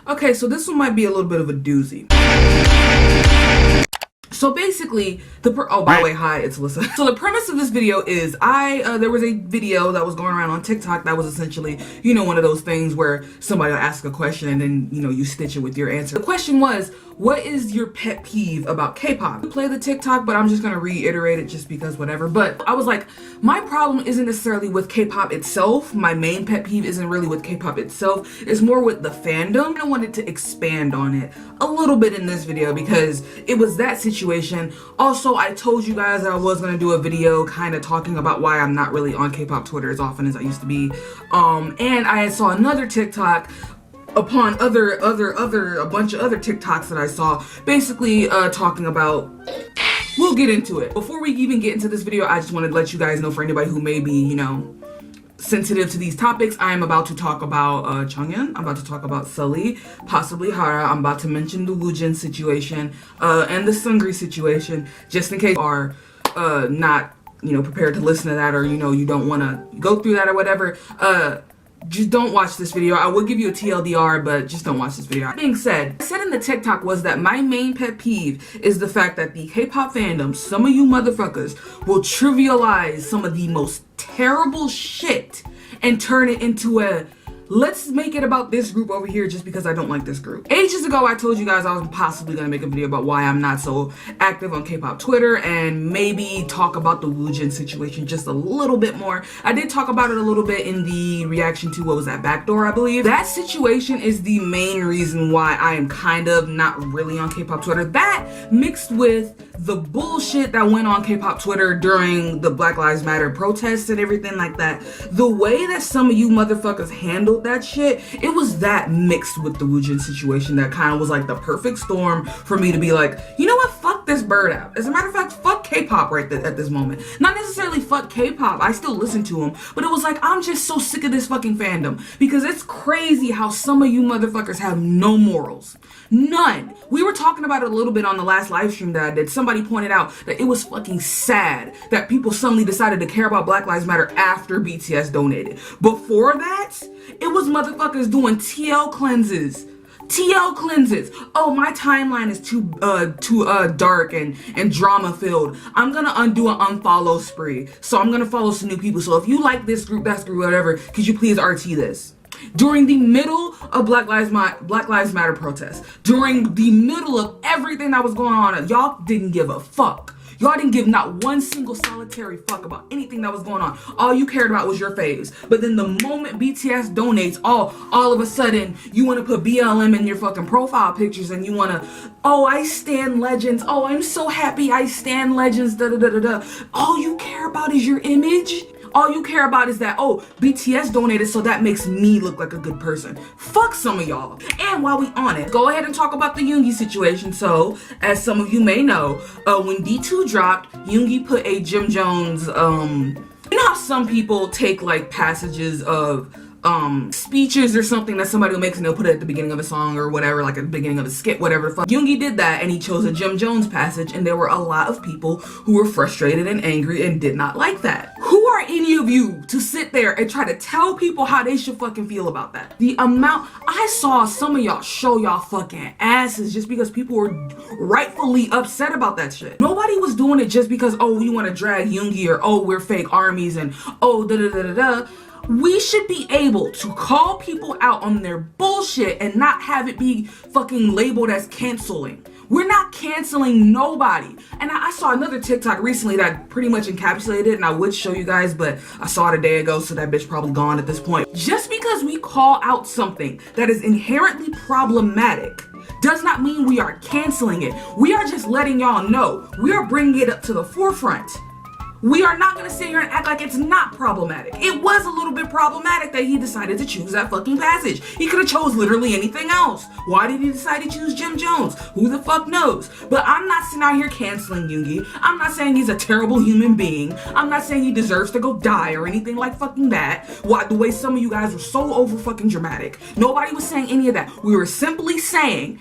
Okay, so this one might be a little bit of a doozy. So basically, oh, by the way, hi, it's Alyssa. So the premise of this video is there was a video that was going around on TikTok that was essentially, you know, one of those things where somebody will ask a question and then, you know, you stitch it with your answer. The question was, what is your pet peeve about K-pop? I play the TikTok, but I'm just gonna reiterate it just because whatever. But I was like, my problem isn't necessarily with K-pop itself. My main pet peeve isn't really with K-pop itself. It's more with the fandom. I wanted to expand on it a little bit in this video because it was that situation. Also, I told you guys that I was gonna do a video kind of talking about why I'm not really on K-pop Twitter as often as I used to be. And I saw another TikTok upon a bunch of other TikToks that I saw, basically talking about, we'll get into it. Before we even get into this video, I just wanted to let you guys know, for anybody who may be, you know, sensitive to these topics, I am about to talk about Changyeon, I'm about to talk about Sully, possibly Hara, I'm about to mention the Woojin situation, and the Seungri situation, just in case you are not, you know, prepared to listen to that, or, you know, you don't want to go through that or whatever. Just don't watch this video. I will give you a TLDR, but just don't watch this video. That being said, I said in the TikTok was that my main pet peeve is the fact that the K-pop fandom, some of you motherfuckers, will trivialize some of the most terrible shit and turn it into a, let's make it about this group over here just because I don't like this group. Ages ago, I told you guys I was possibly gonna make a video about why I'm not so active on K-pop Twitter and maybe talk about the Woojin situation just a little bit more. I did talk about it a little bit in the reaction to, what was that, Backdoor, I believe. That situation is the main reason why I am kind of not really on K-pop Twitter. That mixed with the bullshit that went on K-pop Twitter during the Black Lives Matter protests and everything like that. The way that some of you motherfuckers handled that shit, it was that mixed with the Woojin situation that kind of was like the perfect storm for me to be like, you know what, fuck this bird out. As a matter of fact, fuck K-pop right at this moment. Not necessarily fuck K-pop, I still listen to them, but it was like, I'm just so sick of this fucking fandom because it's crazy how some of you motherfuckers have no morals. None. We were talking about it a little bit on the last live stream that I did. Somebody pointed out that it was fucking sad that people suddenly decided to care about Black Lives Matter after BTS donated. Before that, it was motherfuckers doing TL cleanses. TL cleanses. Oh, my timeline is too dark and drama filled. I'm gonna undo an unfollow spree. So I'm gonna follow some new people. So if you like this group, that group, whatever, could you please RT this? During the middle of Black Lives Matter protests, during the middle of everything that was going on, y'all didn't give a fuck. Y'all didn't give not one single solitary fuck about anything that was going on. All you cared about was your faves. But then the moment BTS donates, all of a sudden, you want to put BLM in your fucking profile pictures and you want to, oh, I stan legends. Oh, I'm so happy I stan legends, da da da da da. All you care about is your image. All you care about is that, oh, BTS donated, so that makes me look like a good person. Fuck some of y'all. And while we on it, go ahead and talk about the Yoongi situation. So, as some of you may know, when D2 dropped, Yoongi put a Jim Jones, you know how some people take like passages of speeches or something that somebody will make and they'll put it at the beginning of a song or whatever, like at the beginning of a skit, whatever the fuck. Yoongi did that and he chose a Jim Jones passage, and there were a lot of people who were frustrated and angry and did not like that. Who are any of you to sit there and try to tell people how they should fucking feel about that? The amount, I saw some of y'all show y'all fucking asses just because people were rightfully upset about that shit. Nobody was doing it just because, oh, we want to drag Yoongi, or oh, we're fake armies, and oh, da da da da da. We should be able to call people out on their bullshit and not have it be fucking labeled as canceling. We're not canceling nobody. And I saw another TikTok recently that pretty much encapsulated it, and I would show you guys, but I saw it a day ago, so that bitch probably gone at this point. Just because we call out something that is inherently problematic does not mean we are canceling it. We are just letting y'all know. We are bringing it up to the forefront. We are not gonna sit here and act like it's not problematic. It was a little bit problematic that he decided to choose that fucking passage. He could have chose literally anything else. Why did he decide to choose Jim Jones? Who the fuck knows? But I'm not sitting out here canceling Yoongi. I'm not saying he's a terrible human being. I'm not saying he deserves to go die or anything like fucking that. Why, the way some of you guys were so over fucking dramatic. Nobody was saying any of that. We were simply saying,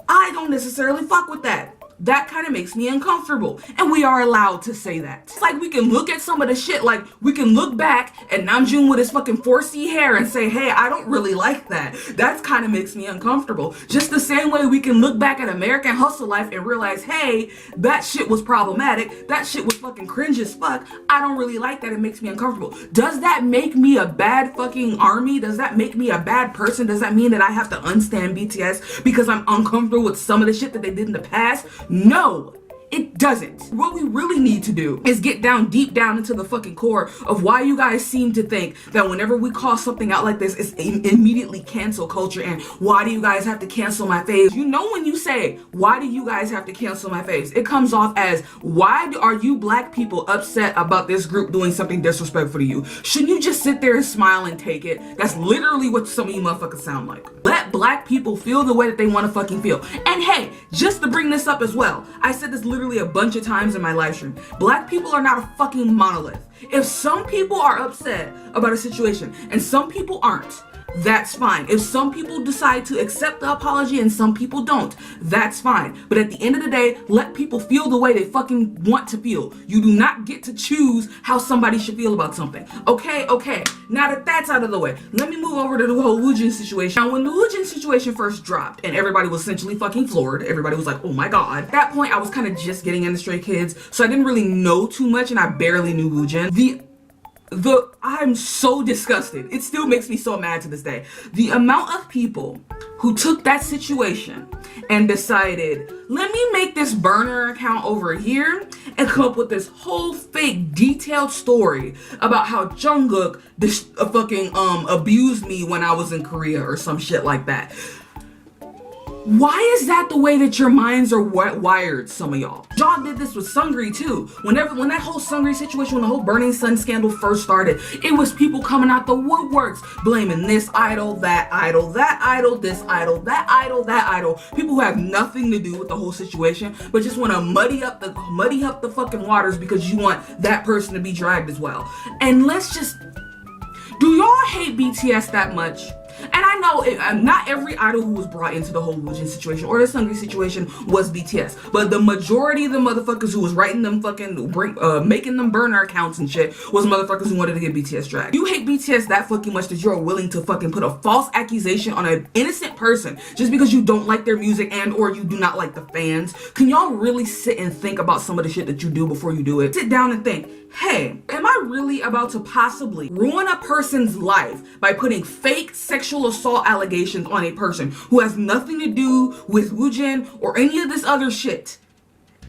I don't necessarily fuck with that. that kind of makes me uncomfortable. And we are allowed to say that. It's like we can look at some of the shit, like we can look back at Namjoon with his fucking 4C hair and say, hey, I don't really like that. That kind of makes me uncomfortable. Just the same way we can look back at American Hustle Life and realize, hey, that shit was problematic. That shit was fucking cringe as fuck. I don't really like that. It makes me uncomfortable. Does that make me a bad fucking army? Does that make me a bad person? Does that mean that I have to unstand BTS because I'm uncomfortable with some of the shit that they did in the past? No, it doesn't. What we really need to do is get deep down into the fucking core of why you guys seem to think that whenever we call something out like this, it's immediately cancel culture, and why do you guys have to cancel my face? You know, when you say, why do you guys have to cancel my face? It comes off as, why are you black people upset about this group doing something disrespectful to you? Shouldn't you just sit there and smile and take it? That's literally what some of you motherfuckers sound like. Let black people feel the way that they want to fucking feel. And hey, just to bring this up as well, I said this literally a bunch of times in my live stream. Black people are not a fucking monolith. If some people are upset about a situation and some people aren't, that's fine. If some people decide to accept the apology and some people don't, that's fine. But at the end of the day, let people feel the way they fucking want to feel. You do not get to choose how somebody should feel about something. Okay. Now that that's out of the way, let me move over to the whole Woojin situation. Now, when the Woojin situation first dropped and everybody was essentially fucking floored, everybody was like, oh my god. At that point, I was kind of just getting into Stray Kids, so I didn't really know too much and I barely knew Woojin. I'm so disgusted. It still makes me so mad to this day. The amount of people who took that situation and decided, let me make this burner account over here and come up with this whole fake detailed story about how Jungkook fucking abused me when I was in Korea or some shit like that. Why is that the way that your minds are wired, some of y'all? Y'all did this with Sungri too. When that whole Sungri situation, when the whole Burning Sun scandal first started, it was people coming out the woodworks, blaming this idol, that idol, that idol, this idol, that idol, that idol. People who have nothing to do with the whole situation, but just want to muddy up the fucking waters because you want that person to be dragged as well. And do y'all hate BTS that much? And I know not every idol who was brought into the whole Woojin situation or the Sungri situation was BTS, but the majority of the motherfuckers who was writing them fucking making them burner accounts and shit was motherfuckers who wanted to get BTS dragged. You hate BTS that fucking much that you're willing to fucking put a false accusation on an innocent person just because you don't like their music and or you do not like the fans. Can y'all really sit and think about some of the shit that you do before you do it? Sit down and think, hey, am I really about to possibly ruin a person's life by putting fake sexual assault allegations on a person who has nothing to do with Woojin or any of this other shit?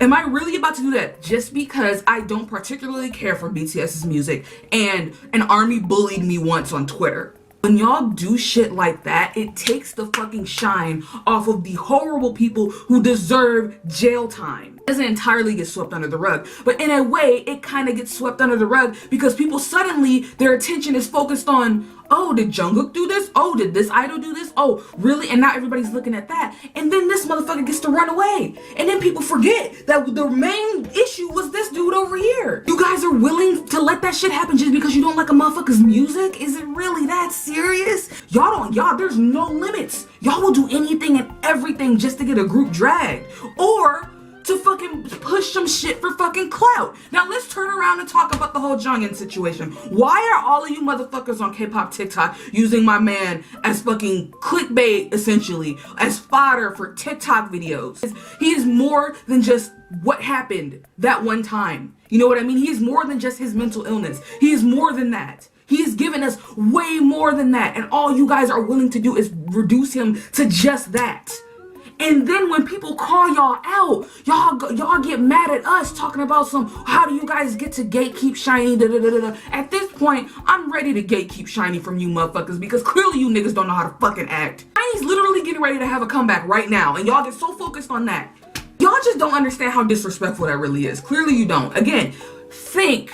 Am I really about to do that just because I don't particularly care for BTS's music and an army bullied me once on Twitter? When y'all do shit like that, it takes the fucking shine off of the horrible people who deserve jail time. It doesn't entirely get swept under the rug, but in a way, it kind of gets swept under the rug because people suddenly, their attention is focused on, oh, did Jungkook do this? Oh, did this idol do this? Oh, really? And now everybody's looking at that. And then this motherfucker gets to run away. And then people forget that the main issue was this dude over here. You guys are willing to let that shit happen just because you don't like a motherfucker's music? Is it really that serious? Y'all, there's no limits. Y'all will do anything and everything just to get a group dragged. Or to fucking push some shit for fucking clout. Now let's turn around and talk about the whole Jongin situation. Why are all of you motherfuckers on K-pop TikTok using my man as fucking clickbait, essentially, as fodder for TikTok videos? He is more than just what happened that one time. You know what I mean? He is more than just his mental illness. He is more than that. He has given us way more than that. And all you guys are willing to do is reduce him to just that. And then when people call y'all out, y'all get mad at us talking about how do you guys get to gatekeep Shiny, da da da da. At this point, I'm ready to gatekeep Shiny from you motherfuckers because clearly you niggas don't know how to fucking act. Shiny's literally getting ready to have a comeback right now and y'all get so focused on that. Y'all just don't understand how disrespectful that really is. Clearly you don't. Again, think.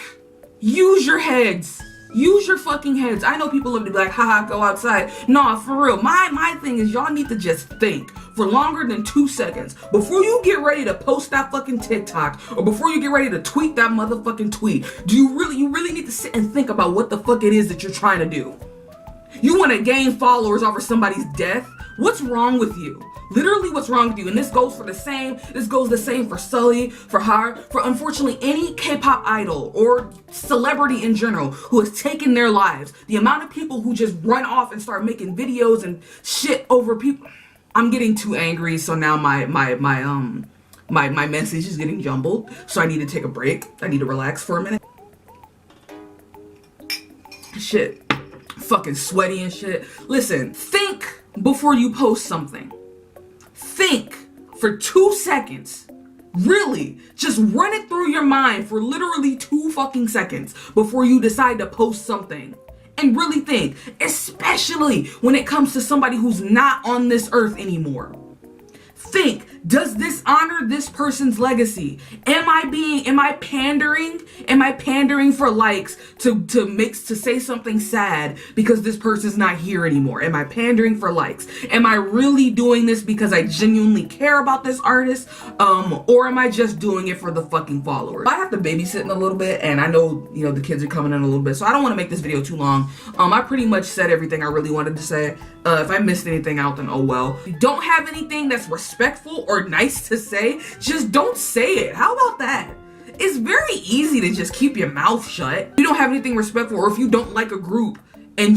Use your heads. Use your fucking heads. I know people love to be like, haha, go outside. Nah, for real. My thing is y'all need to just think for longer than 2 seconds before you get ready to post that fucking TikTok or before you get ready to tweet that motherfucking tweet. You really need to sit and think about what the fuck it is that you're trying to do. You want to gain followers over somebody's death? What's wrong with you? Literally, what's wrong with you? And this goes the same for Sully, for her, for unfortunately any K-pop idol or celebrity in general who has taken their lives. The amount of people who just run off and start making videos and shit over people. I'm getting too angry, so now my message is getting jumbled. So I need to take a break. I need to relax for a minute. Shit. Fucking sweaty and shit. Listen, think before you post something. Think for 2 seconds. Really, just run it through your mind for literally 2 fucking seconds before you decide to post something. And really think, especially when it comes to somebody who's not on this earth anymore. Think, does this honor this person's legacy? Am I pandering? Am I pandering for likes to say something sad because this person's not here anymore? Am I pandering for likes? Am I really doing this because I genuinely care about this artist? Or am I just doing it for the fucking followers? I have to babysit in a little bit, and I know, you know, the kids are coming in a little bit, so I don't want to make this video too long. I pretty much said everything I really wanted to say. If I missed anything out, then oh well. If you don't have anything that's respectful or nice to say, just don't say it. How about that? It's very easy to just keep your mouth shut. If you don't have anything respectful, or if you don't like a group and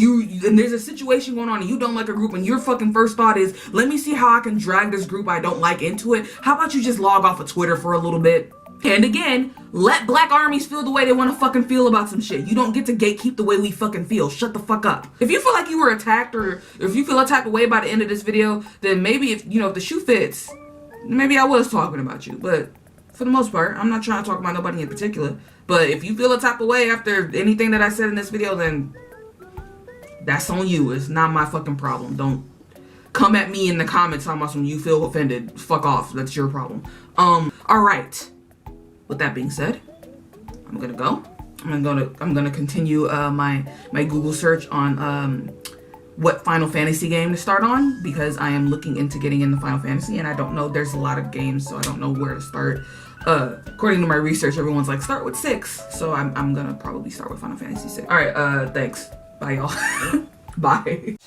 there's a situation going on and you don't like a group and your fucking first thought is, let me see how I can drag this group I don't like into it. How about you just log off of Twitter for a little bit? And again, let black armies feel the way they want to fucking feel about some shit. You don't get to gatekeep the way we fucking feel. Shut the fuck up. If you feel like you were attacked, or if you feel a type of way by the end of this video, then maybe if the shoe fits, maybe I was talking about you. But for the most part, I'm not trying to talk about nobody in particular. But if you feel a type of way after anything that I said in this video, then that's on you. It's not my fucking problem. Don't come at me in the comments talking about some you feel offended. Fuck off. That's your problem. Alright. With that being said, I'm gonna go. I'm gonna continue my Google search on what Final Fantasy game to start on, because I am looking into getting into Final Fantasy and I don't know. There's a lot of games, so I don't know where to start. According to my research, everyone's like start with 6, so I'm gonna probably start with Final Fantasy 6. All right, thanks. Bye, y'all. Bye.